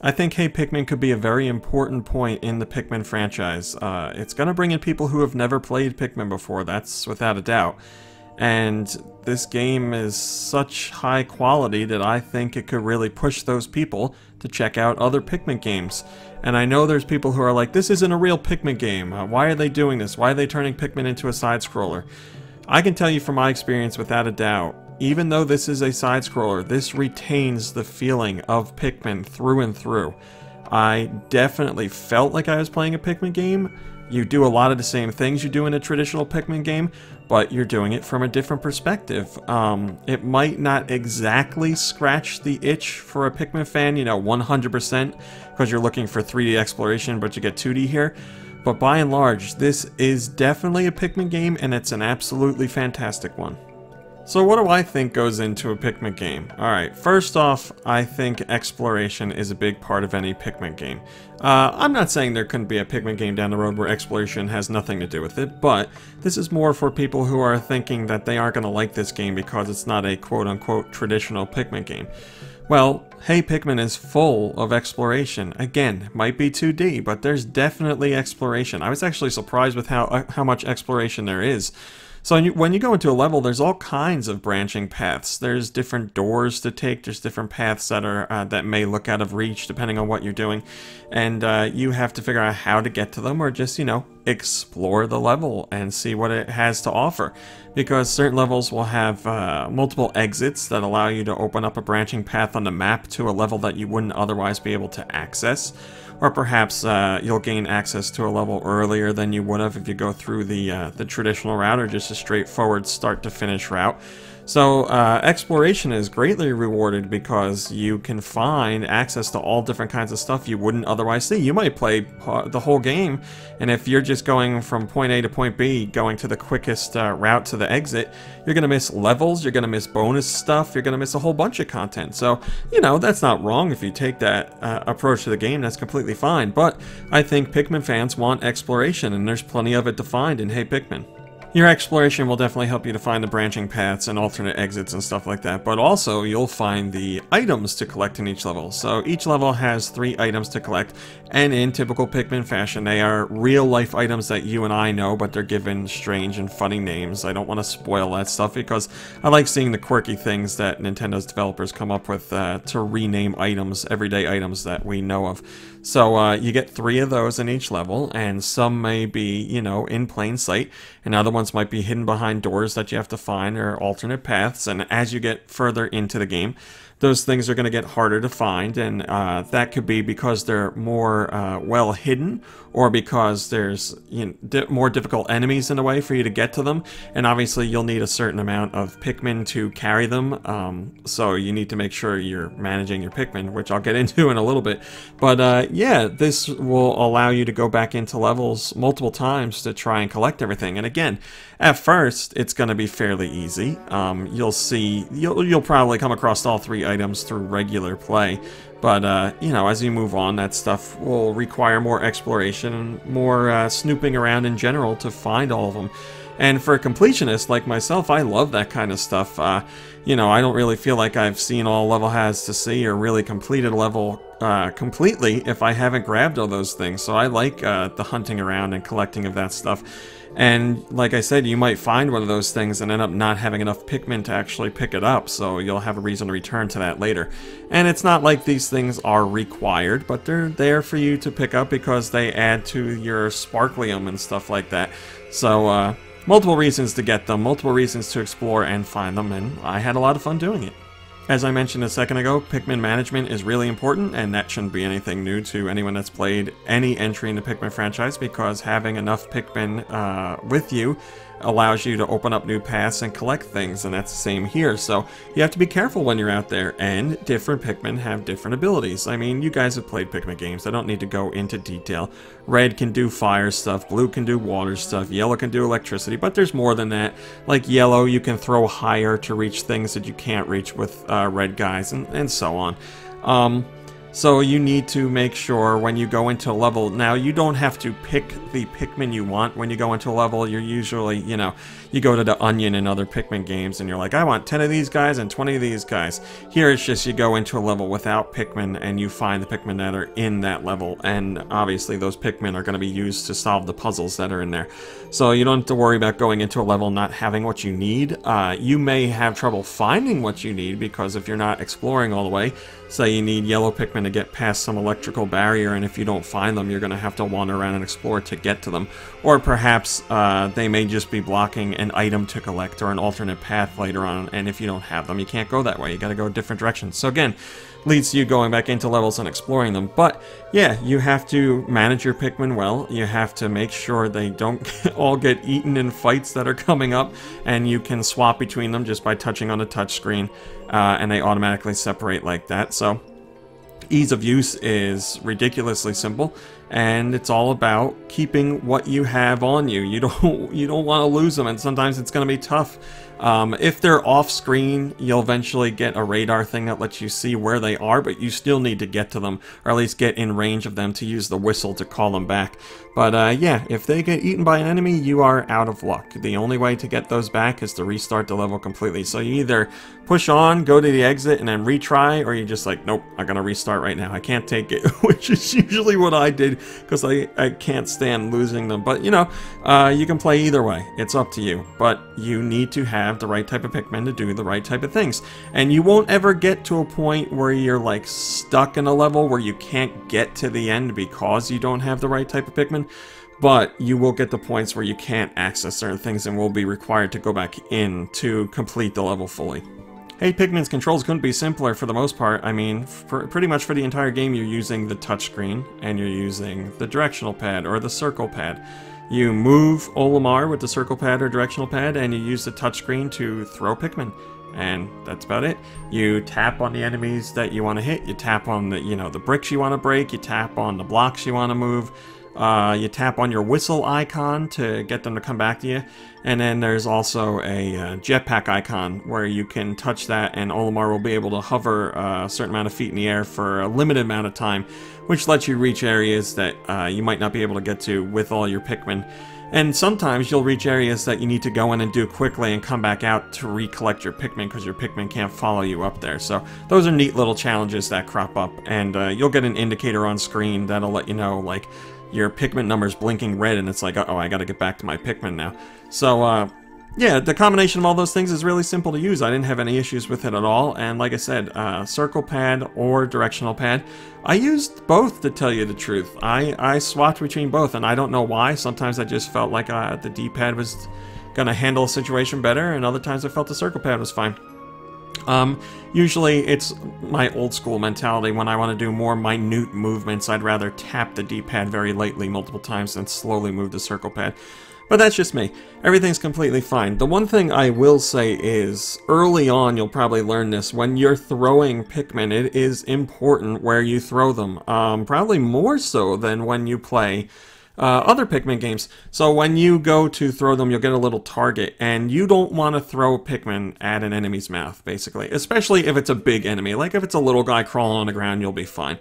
I think Hey Pikmin could be a very important point in the Pikmin franchise. It's going to bring in people who have never played Pikmin before, that's without a doubt. And this game is such high quality that I think it could really push those people to check out other Pikmin games. And I know there's people who are like, this isn't a real Pikmin game. Why are they doing this? Why are they turning Pikmin into a side-scroller? I can tell you from my experience without a doubt, even though this is a side-scroller, this retains the feeling of Pikmin through and through. I definitely felt like I was playing a Pikmin game. You do a lot of the same things you do in a traditional Pikmin game, but you're doing it from a different perspective. It might not exactly scratch the itch for a Pikmin fan, you know, 100%, because you're looking for 3D exploration, but you get 2D here. But by and large, this is definitely a Pikmin game, and it's an absolutely fantastic one. So what do I think goes into a Pikmin game? Alright, first off, I think exploration is a big part of any Pikmin game. I'm not saying there couldn't be a Pikmin game down the road where exploration has nothing to do with it, but this is more for people who are thinking that they aren't going to like this game because it's not a quote-unquote traditional Pikmin game. Well, Hey Pikmin is full of exploration. Again, it might be 2D, but there's definitely exploration. I was actually surprised with how much exploration there is. So when you go into a level, there's all kinds of branching paths. There's different doors to take. There's different paths that are that may look out of reach depending on what you're doing, and you have to figure out how to get to them, or just, you know, explore the level and see what it has to offer. Because certain levels will have multiple exits that allow you to open up a branching path on the map to a level that you wouldn't otherwise be able to access. Or perhaps you'll gain access to a level earlier than you would have if you go through the traditional route, or just a straightforward start-to-finish route. So exploration is greatly rewarded because you can find access to all different kinds of stuff you wouldn't otherwise see. You might play the whole game, and if you're just going from point A to point B, going to the quickest route to the exit, you're going to miss levels, you're going to miss bonus stuff, you're going to miss a whole bunch of content. So, you know, that's not wrong if you take that approach to the game, that's completely fine. But I think Pikmin fans want exploration, and there's plenty of it to find in Hey Pikmin. Your exploration will definitely help you to find the branching paths and alternate exits and stuff like that, but also you'll find the items to collect in each level. So each level has 3 items to collect, and in typical Pikmin fashion, they are real-life items that you and I know, but they're given strange and funny names. I don't want to spoil that stuff because I like seeing the quirky things that Nintendo's developers come up with to rename items, everyday items that we know of. So you get 3 of those in each level, and some may be, you know, in plain sight, and other ones might be hidden behind doors that you have to find, or alternate paths. And as you get further into the game, those things are going to get harder to find, and that could be because they're more well hidden, or because there's, you know, more difficult enemies in a way for you to get to them. And obviously you'll need a certain amount of Pikmin to carry them, so you need to make sure you're managing your Pikmin, which I'll get into in a little bit. But yeah, this will allow you to go back into levels multiple times to try and collect everything. And again, at first it's going to be fairly easy. You'll probably come across all 3 items through regular play, but you know, as you move on, that stuff will require more exploration and more snooping around in general to find all of them. And for a completionist like myself, I love that kind of stuff. You know, I don't really feel like I've seen all a level has to see, or really completed a level completely if I haven't grabbed all those things. So I like the hunting around and collecting of that stuff. And like I said, you might find one of those things and end up not having enough Pikmin to actually pick it up, so you'll have a reason to return to that later. And it's not like these things are required, but they're there for you to pick up because they add to your Sparklium and stuff like that. So multiple reasons to get them, multiple reasons to explore and find them, and I had a lot of fun doing it. As I mentioned a second ago, Pikmin management is really important, and that shouldn't be anything new to anyone that's played any entry in the Pikmin franchise, because having enough Pikmin with you allows you to open up new paths and collect things, and that's the same here. So you have to be careful when you're out there, and different Pikmin have different abilities. I mean, you guys have played Pikmin games, I don't need to go into detail. Red can do fire stuff, blue can do water stuff, yellow can do electricity, but there's more than that. Like yellow, you can throw higher to reach things that you can't reach with red guys, and so on. So you need to make sure when you go into a level, now you don't have to pick the Pikmin you want when you go into a level. You're usually, you know, you go to the Onion and other Pikmin games and you're like, I want 10 of these guys and 20 of these guys. Here it's just you go into a level without Pikmin and you find the Pikmin that are in that level, and obviously those Pikmin are going to be used to solve the puzzles that are in there. So you don't have to worry about going into a level not having what you need. You may have trouble finding what you need because if you're not exploring all the way, say you need yellow Pikmin to get past some electrical barrier, and if you don't find them, you're going to have to wander around and explore to get to them. Or perhaps they may just be blocking an item to collect or an alternate path later on, and if you don't have them, you can't go that way. You got to go a different direction. So again, leads to you going back into levels and exploring them. But yeah, you have to manage your Pikmin well. You have to make sure they don't all get eaten in fights that are coming up, and you can swap between them just by touching on the touchscreen, and they automatically separate like that. So ease of use is ridiculously simple, and it's all about keeping what you have on you. You don't want to lose them, and sometimes it's going to be tough. If they're off screen, you'll eventually get a radar thing that lets you see where they are, but you still need to get to them, or at least get in range of them to use the whistle to call them back. But yeah, if they get eaten by an enemy, you are out of luck. The only way to get those back is to restart the level completely. So you either push on, go to the exit, and then retry, or you just like, nope, I'm gonna restart right now. I can't take it, which is usually what I did, because I can't stand losing them. But you know, you can play either way. It's up to you. But you need to have the right type of Pikmin to do the right type of things. And you won't ever get to a point where you're like stuck in a level where you can't get to the end because you don't have the right type of Pikmin. But you will get to points where you can't access certain things and will be required to go back in to complete the level fully. Hey, Pikmin's controls couldn't be simpler for the most part. I mean, pretty much for the entire game you're using the touchscreen, and you're using the directional pad or the circle pad. You move Olimar with the circle pad or directional pad, and you use the touchscreen to throw Pikmin. And that's about it. You tap on the enemies that you want to hit, you tap on the, you know, the bricks you want to break, you tap on the blocks you want to move. You tap on your whistle icon to get them to come back to you, and then there's also a jetpack icon where you can touch that and Olimar will be able to hover a certain amount of feet in the air for a limited amount of time, which lets you reach areas that you might not be able to get to with all your Pikmin. And sometimes you'll reach areas that you need to go in and do quickly and come back out to recollect your Pikmin because your Pikmin can't follow you up there. So those are neat little challenges that crop up, and you'll get an indicator on screen that'll let you know, like, your Pikmin number's blinking red, and it's like, uh-oh, I gotta get back to my Pikmin now. So, yeah, the combination of all those things is really simple to use. I didn't have any issues with it at all, and like I said, circle pad or directional pad. I used both, to tell you the truth. I swapped between both, and I don't know why. Sometimes I just felt like the D-pad was gonna handle a situation better, and other times I felt the circle pad was fine. Usually it's my old school mentality. When I want to do more minute movements, I'd rather tap the D-pad very lightly multiple times than slowly move the circle pad. But that's just me. Everything's completely fine. The one thing I will say is, early on you'll probably learn this, when you're throwing Pikmin, it is important where you throw them. Probably more so than when you play other Pikmin games. So when you go to throw them, you'll get a little target, and you don't want to throw Pikmin at an enemy's mouth, basically. Especially if it's a big enemy. Like if it's a little guy crawling on the ground, you'll be fine.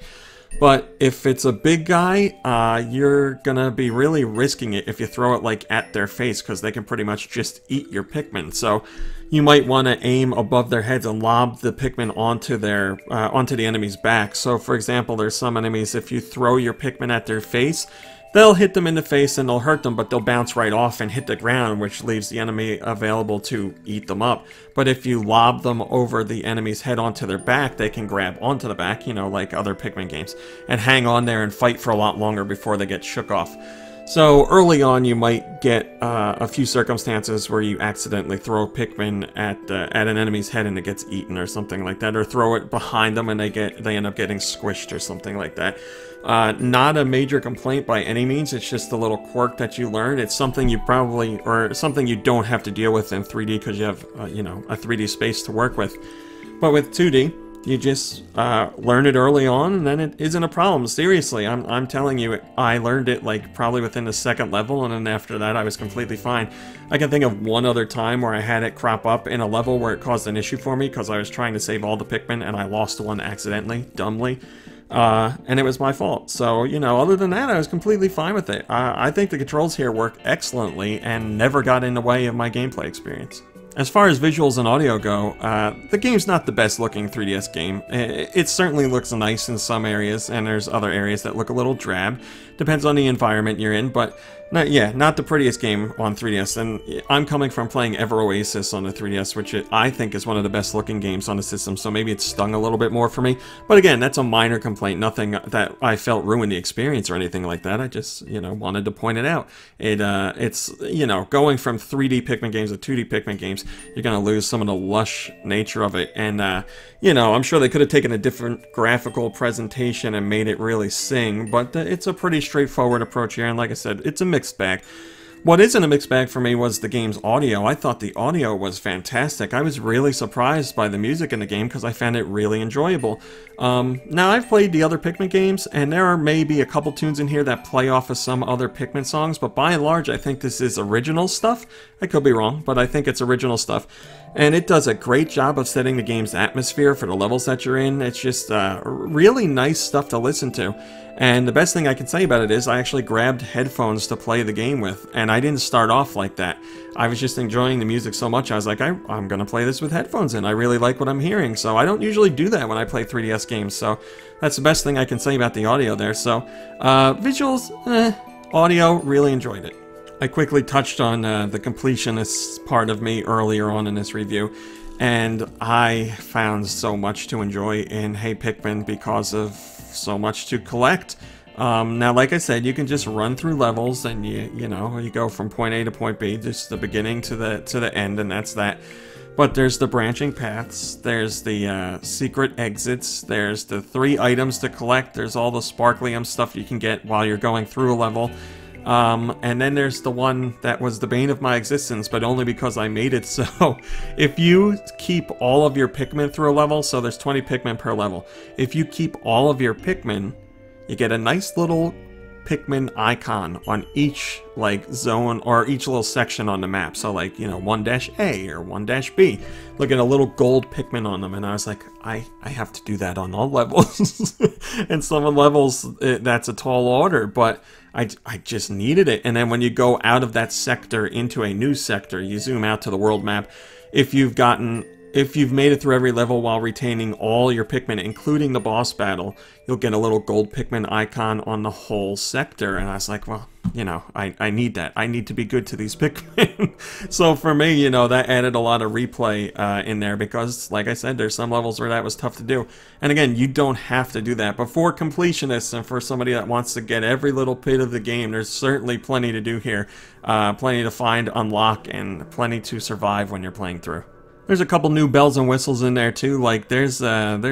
But if it's a big guy, you're gonna be really risking it if you throw it like at their face, because they can pretty much just eat your Pikmin. So you might want to aim above their heads and lob the Pikmin onto the enemy's back. So for example, there's some enemies, if you throw your Pikmin at their face, they'll hit them in the face and they'll hurt them, but they'll bounce right off and hit the ground, which leaves the enemy available to eat them up. But if you lob them over the enemy's head onto their back, they can grab onto the back, you know, like other Pikmin games, and hang on there and fight for a lot longer before they get shook off. So early on, you might get a few circumstances where you accidentally throw a Pikmin at an enemy's head and it gets eaten or something like that, or throw it behind them and they end up getting squished or something like that. Not a major complaint by any means. It's just a little quirk that you learn. It's something you probably, or something you don't have to deal with in 3D because you have, you know, a 3D space to work with. But with 2D, you just learn it early on, and then it isn't a problem. Seriously, I'm telling you, I learned it like probably within the second level, and then after that I was completely fine. I can think of one other time where I had it crop up in a level where it caused an issue for me because I was trying to save all the Pikmin and I lost one accidentally, dumbly. and it was my fault. So, you know, other than that, I was completely fine with it. I think the controls here work excellently and never got in the way of my gameplay experience. As far as visuals and audio go, the game's not the best looking 3DS game. It certainly looks nice in some areas, and there's other areas that look a little drab. Depends on the environment you're in, but not the prettiest game on 3DS. And I'm coming from playing Ever Oasis on the 3DS, which I think is one of the best looking games on the system, so maybe it stung a little bit more for me. But again, that's a minor complaint, nothing that I felt ruined the experience or anything like that. I just, you know, wanted to point it out. It's, you know, going from 3D Pikmin games to 2D Pikmin games, you're going to lose some of the lush nature of it. And, you know, I'm sure they could have taken a different graphical presentation and made it really sing, but it's a pretty straightforward approach here, and like I said, it's a mixed bag. What isn't a mixed bag for me was the game's audio. I thought the audio was fantastic. I was really surprised by the music in the game because I found it really enjoyable. Now, I've played the other Pikmin games, and there are maybe a couple tunes in here that play off of some other Pikmin songs, but by and large, I think this is original stuff. I could be wrong, but I think it's original stuff. And it does a great job of setting the game's atmosphere for the levels that you're in. It's just really nice stuff to listen to. And the best thing I can say about it is I actually grabbed headphones to play the game with, and I didn't start off like that. I was just enjoying the music so much, I was like, I'm going to play this with headphones in. I really like what I'm hearing, so I don't usually do that when I play 3DS games, so that's the best thing I can say about the audio there. So, visuals, audio, really enjoyed it. I quickly touched on the completionist part of me earlier on in this review, and I found so much to enjoy in Hey Pikmin because of so much to collect. Now, like I said, you can just run through levels, and you know, you go from point A to point B, just the beginning to the end, and that's that. But there's the branching paths, there's the secret exits, there's the 3 items to collect, there's all the sparklium stuff you can get while you're going through a level. And then there's the one that was the bane of my existence, but only because I made it so. If you keep all of your Pikmin through a level, so there's 20 Pikmin per level, if you keep all of your Pikmin, you get a nice little Pikmin icon on each, like, zone or each little section on the map. So, like, you know, 1-A or 1-B. Look at a little gold Pikmin on them, and I was like, I have to do that on all levels. And some of the levels, that's a tall order, but I just needed it. And then when you go out of that sector into a new sector, you zoom out to the world map. If you've made it through every level while retaining all your Pikmin, including the boss battle, you'll get a little gold Pikmin icon on the whole sector. And I was like, well, you know, I need that. I need to be good to these Pikmin. So for me, you know, that added a lot of replay in there because, like I said, there's some levels where that was tough to do. And again, you don't have to do that. But for completionists and for somebody that wants to get every little bit of the game, there's certainly plenty to do here. Plenty to find, unlock, and plenty to survive when you're playing through. There's a couple new bells and whistles in there too. Like there's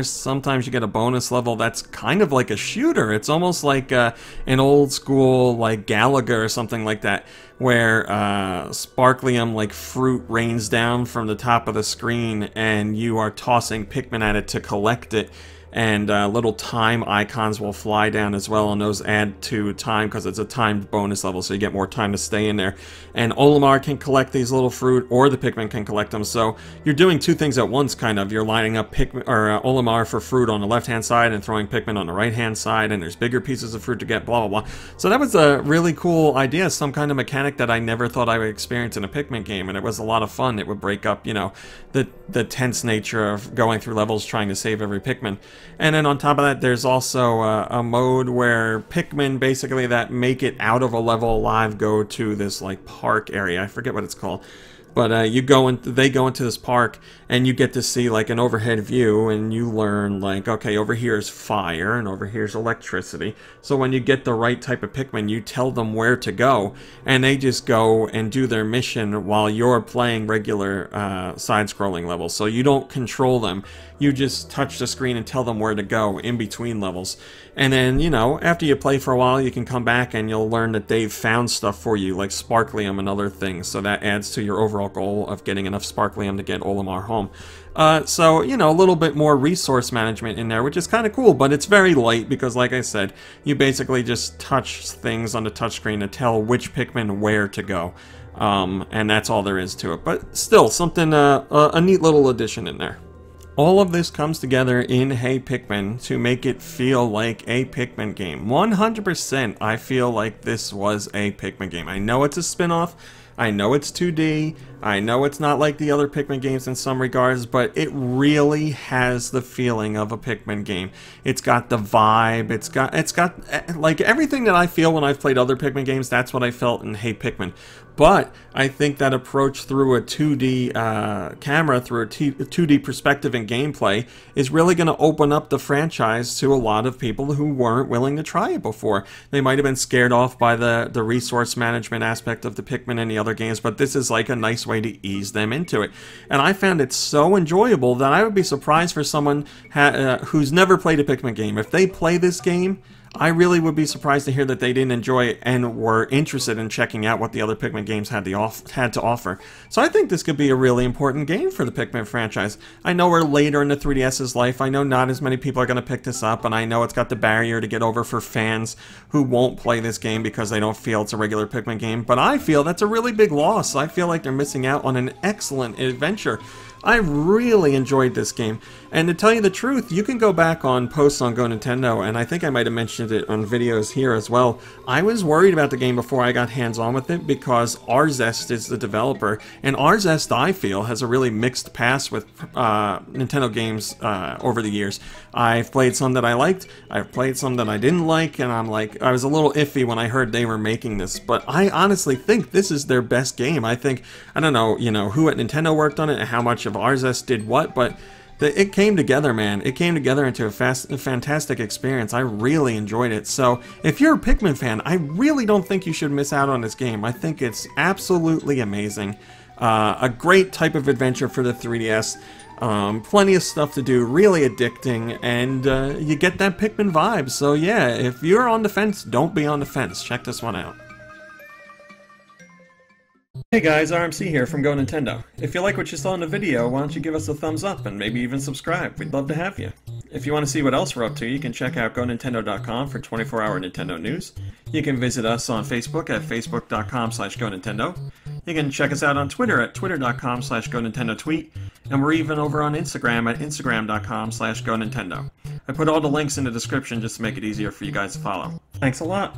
sometimes you get a bonus level that's kind of like a shooter. It's almost like an old school like Galaga or something like that, where sparklium like fruit rains down from the top of the screen, and you are tossing Pikmin at it to collect it. And little time icons will fly down as well, and those add to time because it's a timed bonus level, so you get more time to stay in there. And Olimar can collect these little fruit, or the Pikmin can collect them. So you're doing two things at once, kind of. You're lining up Olimar for fruit on the left-hand side and throwing Pikmin on the right-hand side, and there's bigger pieces of fruit to get, blah, blah, blah. So that was a really cool idea, some kind of mechanic that I never thought I would experience in a Pikmin game, and it was a lot of fun. It would break up, you know, the tense nature of going through levels trying to save every Pikmin. And then on top of that, there's also a mode where Pikmin basically that make it out of a level alive go to this like park area. I forget what it's called. But they go into this park, and you get to see like an overhead view, and you learn like, okay, over here is fire, and over here's electricity. So when you get the right type of Pikmin, you tell them where to go, and they just go and do their mission while you're playing regular side-scrolling levels. So you don't control them. You just touch the screen and tell them where to go in between levels. And then, you know, after you play for a while, you can come back and you'll learn that they've found stuff for you, like Sparklium and other things. So that adds to your overall goal of getting enough Sparklium to get Olimar home. So, you know, a little bit more resource management in there, which is kind of cool, but it's very light because, like I said, you basically just touch things on the touchscreen to tell which Pikmin where to go. And that's all there is to it. But still, something, a neat little addition in there. All of this comes together in Hey Pikmin to make it feel like a Pikmin game. 100% I feel like this was a Pikmin game. I know it's a spin-off, I know it's 2D, I know it's not like the other Pikmin games in some regards, but it really has the feeling of a Pikmin game. It's got the vibe, it's got like everything that I feel when I've played other Pikmin games, that's what I felt in Hey Pikmin. But I think that approach through a 2D camera, through a 2D perspective and gameplay, is really going to open up the franchise to a lot of people who weren't willing to try it before. They might have been scared off by the resource management aspect of the Pikmin and the other games, but this is like a nice way to ease them into it. And I found it so enjoyable that I would be surprised for someone who's never played a Pikmin game. If they play this game, I really would be surprised to hear that they didn't enjoy it and were interested in checking out what the other Pikmin games had to offer. So I think this could be a really important game for the Pikmin franchise. I know we're later in the 3DS's life, I know not as many people are going to pick this up, and I know it's got the barrier to get over for fans who won't play this game because they don't feel it's a regular Pikmin game, but I feel that's a really big loss. I feel like they're missing out on an excellent adventure. I really enjoyed this game, and to tell you the truth, you can go back on posts on Go Nintendo, and I think I might have mentioned it on videos here as well. I was worried about the game before I got hands-on with it because Arzest is the developer, and Arzest, I feel, has a really mixed past with Nintendo games over the years. I've played some that I liked, I've played some that I didn't like, and I was a little iffy when I heard they were making this, but I honestly think this is their best game. I don't know, who at Nintendo worked on it and how much of Arzest did what, but it came together, man. It came together into a fantastic experience. I really enjoyed it. So if you're a Pikmin fan, I really don't think you should miss out on this game. I think it's absolutely amazing. A great type of adventure for the 3DS. Plenty of stuff to do, really addicting, and you get that Pikmin vibe. So yeah, if you're on the fence, don't be on the fence. Check this one out. Hey guys, RMC here from Go Nintendo. If you like what you saw in the video, why don't you give us a thumbs up and maybe even subscribe? We'd love to have you. If you want to see what else we're up to, you can check out GoNintendo.com for 24-hour Nintendo news. You can visit us on Facebook at facebook.com/GoNintendo. You can check us out on Twitter at twitter.com/GoNintendoTweet. And we're even over on Instagram at instagram.com/GoNintendo. I put all the links in the description just to make it easier for you guys to follow. Thanks a lot!